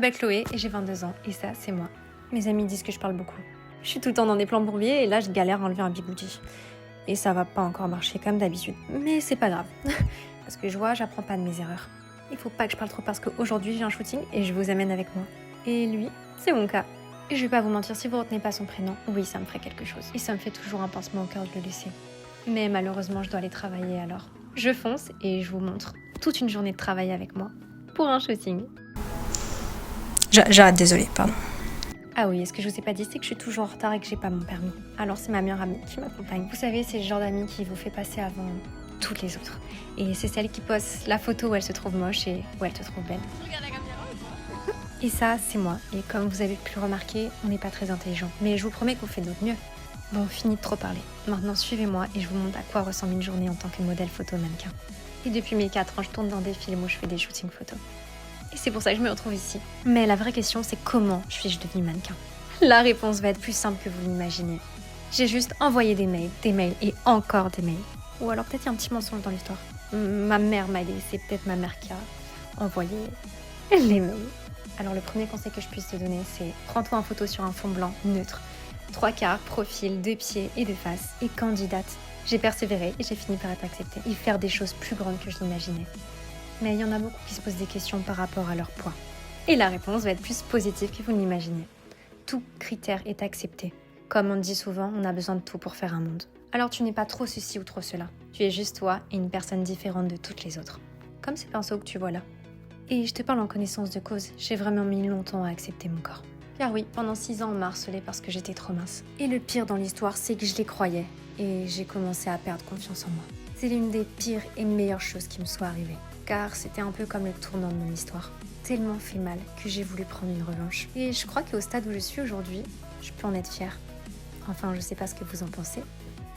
m'appelle Chloé et j'ai 22 ans et ça, c'est moi. Mes amis disent que je parle beaucoup. Je suis tout le temps dans des plans bourbiers et là, je galère à enlever un bigoudi. Et ça va pas encore marcher comme d'habitude. Mais c'est pas grave. Parce que je vois, j'apprends pas de mes erreurs. Il faut pas que je parle trop parce qu'aujourd'hui, j'ai un shooting et je vous amène avec moi. Et lui, c'est mon cas. Et je vais pas vous mentir, si vous retenez pas son prénom, oui, ça me ferait quelque chose. Et ça me fait toujours un pincement au cœur de le laisser. Mais malheureusement, je dois aller travailler alors. Je fonce et je vous montre toute une journée de travail avec moi pour un shooting. J'arrête, désolée, pardon. Ah oui, et ce que je vous ai pas dit, c'est que je suis toujours en retard et que j'ai pas mon permis. Alors c'est ma meilleure amie qui m'accompagne. Vous savez, c'est le genre d'amie qui vous fait passer avant toutes les autres. Et c'est celle qui poste la photo où elle se trouve moche et où elle te trouve belle. Regarde la caméra ou quoi? Et ça, c'est moi. Et comme vous avez pu le remarquer, on n'est pas très intelligent. Mais je vous promets qu'on fait d'autres mieux. Bon, fini de trop parler. Maintenant, suivez-moi et je vous montre à quoi ressemble une journée en tant que modèle photo mannequin. Et depuis mes 4 ans, je tourne dans des films où je fais des shootings photos. Et c'est pour ça que je me retrouve ici. Mais la vraie question, c'est comment suis-je devenue mannequin? La réponse va être plus simple que vous l'imaginez. J'ai juste envoyé des mails et encore des mails. Ou alors peut-être il y a un petit mensonge dans l'histoire. Ma mère m'a aidée, c'est peut-être ma mère qui a envoyé les mails. Alors le premier conseil que je puisse te donner, c'est prends-toi en photo sur un fond blanc neutre. 3/4, profil, 2 pieds et 2 faces. Et candidate. J'ai persévéré et j'ai fini par être acceptée. Et faire des choses plus grandes que je l'imaginais. Mais il y en a beaucoup qui se posent des questions par rapport à leur poids. Et la réponse va être plus positive que vous ne l'imaginez. Tout critère est accepté. Comme on dit souvent, on a besoin de tout pour faire un monde. Alors tu n'es pas trop ceci ou trop cela. Tu es juste toi et une personne différente de toutes les autres. Comme ces pinceaux que tu vois là. Et je te parle en connaissance de cause, j'ai vraiment mis longtemps à accepter mon corps. Car oui, pendant 6 ans, on m'a harcelée parce que j'étais trop mince. Et le pire dans l'histoire, c'est que je les croyais. Et j'ai commencé à perdre confiance en moi. C'est l'une des pires et meilleures choses qui me soit arrivée. Car c'était un peu comme le tournant de mon histoire. Tellement fait mal que j'ai voulu prendre une revanche. Et je crois qu'au stade où je suis aujourd'hui, je peux en être fière. Enfin, je sais pas ce que vous en pensez.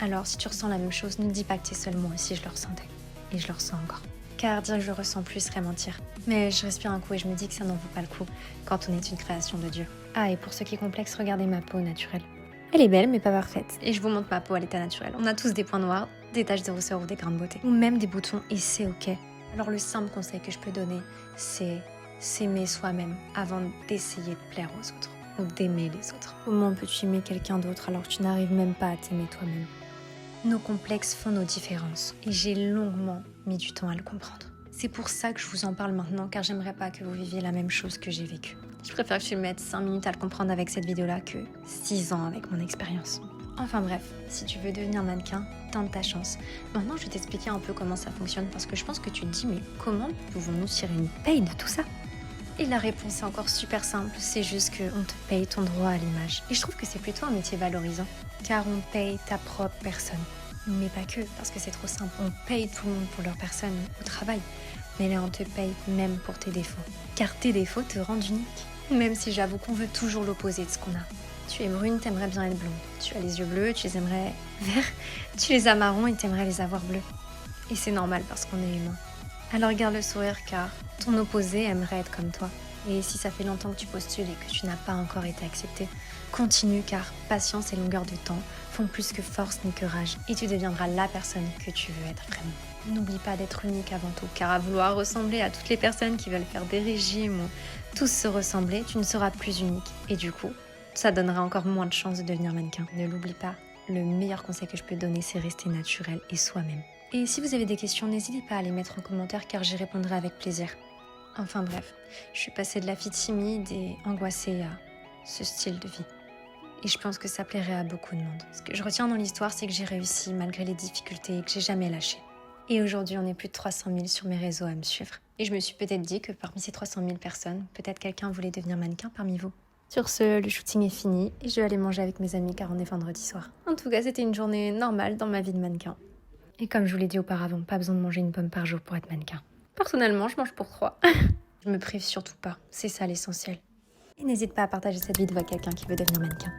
Alors, si tu ressens la même chose, ne dis pas que t'es seule, moi aussi je le ressentais. Et je le ressens encore. Car dire que je le ressens plus serait mentir. Mais je respire un coup et je me dis que ça n'en vaut pas le coup quand on est une création de Dieu. Ah, et pour ceux qui complexent, regardez ma peau naturelle. Elle est belle, mais pas parfaite. Et je vous montre ma peau à l'état naturel. On a tous des points noirs, des taches de rousseur ou des grains de beauté. Ou même des boutons, et c'est ok. Alors le simple conseil que je peux donner, c'est s'aimer soi-même avant d'essayer de plaire aux autres ou d'aimer les autres. Comment peux-tu aimer quelqu'un d'autre alors que tu n'arrives même pas à t'aimer toi-même? Nos complexes font nos différences et j'ai longuement mis du temps à le comprendre. C'est pour ça que je vous en parle maintenant car j'aimerais pas que vous viviez la même chose que j'ai vécu. Je préfère que tu mettes 5 minutes à le comprendre avec cette vidéo-là que 6 ans avec mon expérience. Enfin bref, si tu veux devenir mannequin, tente ta chance. Maintenant, je vais t'expliquer un peu comment ça fonctionne parce que je pense que tu te dis, mais comment pouvons-nous tirer une paye de tout ça? Et la réponse est encore super simple, c'est juste qu'on te paye ton droit à l'image. Et je trouve que c'est plutôt un métier valorisant, car on paye ta propre personne. Mais pas que, parce que c'est trop simple. On paye tout le monde pour leur personne au travail, mais là on te paye même pour tes défauts. Car tes défauts te rendent unique. Même si j'avoue qu'on veut toujours l'opposé de ce qu'on a. Tu es brune, t'aimerais bien être blonde. Tu as les yeux bleus, tu les aimerais verts. Tu les as marrons et t'aimerais les avoir bleus. Et c'est normal parce qu'on est humain. Alors garde le sourire car ton opposé aimerait être comme toi. Et si ça fait longtemps que tu postules et que tu n'as pas encore été accepté, continue car patience et longueur de temps font plus que force ni que rage. Et tu deviendras la personne que tu veux être vraiment. N'oublie pas d'être unique avant tout, car à vouloir ressembler à toutes les personnes qui veulent faire des régimes ou tous se ressembler, tu ne seras plus unique. Et du coup, ça donnera encore moins de chances de devenir mannequin. Ne l'oublie pas, le meilleur conseil que je peux te donner, c'est rester naturel et soi-même. Et si vous avez des questions, n'hésitez pas à les mettre en commentaire car j'y répondrai avec plaisir. Enfin bref, je suis passée de la fille timide et angoissée à ce style de vie. Et je pense que ça plairait à beaucoup de monde. Ce que je retiens dans l'histoire, c'est que j'ai réussi malgré les difficultés et que j'ai jamais lâché. Et aujourd'hui, on est plus de 300 000 sur mes réseaux à me suivre. Et je me suis peut-être dit que parmi ces 300 000 personnes, peut-être quelqu'un voulait devenir mannequin parmi vous. Sur ce, le shooting est fini et je vais aller manger avec mes amis car on est vendredi soir. En tout cas, c'était une journée normale dans ma vie de mannequin. Et comme je vous l'ai dit auparavant, pas besoin de manger une pomme par jour pour être mannequin. Personnellement, je mange pour 3. Je me prive surtout pas, c'est ça l'essentiel. Et n'hésite pas à partager cette vidéo à quelqu'un qui veut devenir mannequin.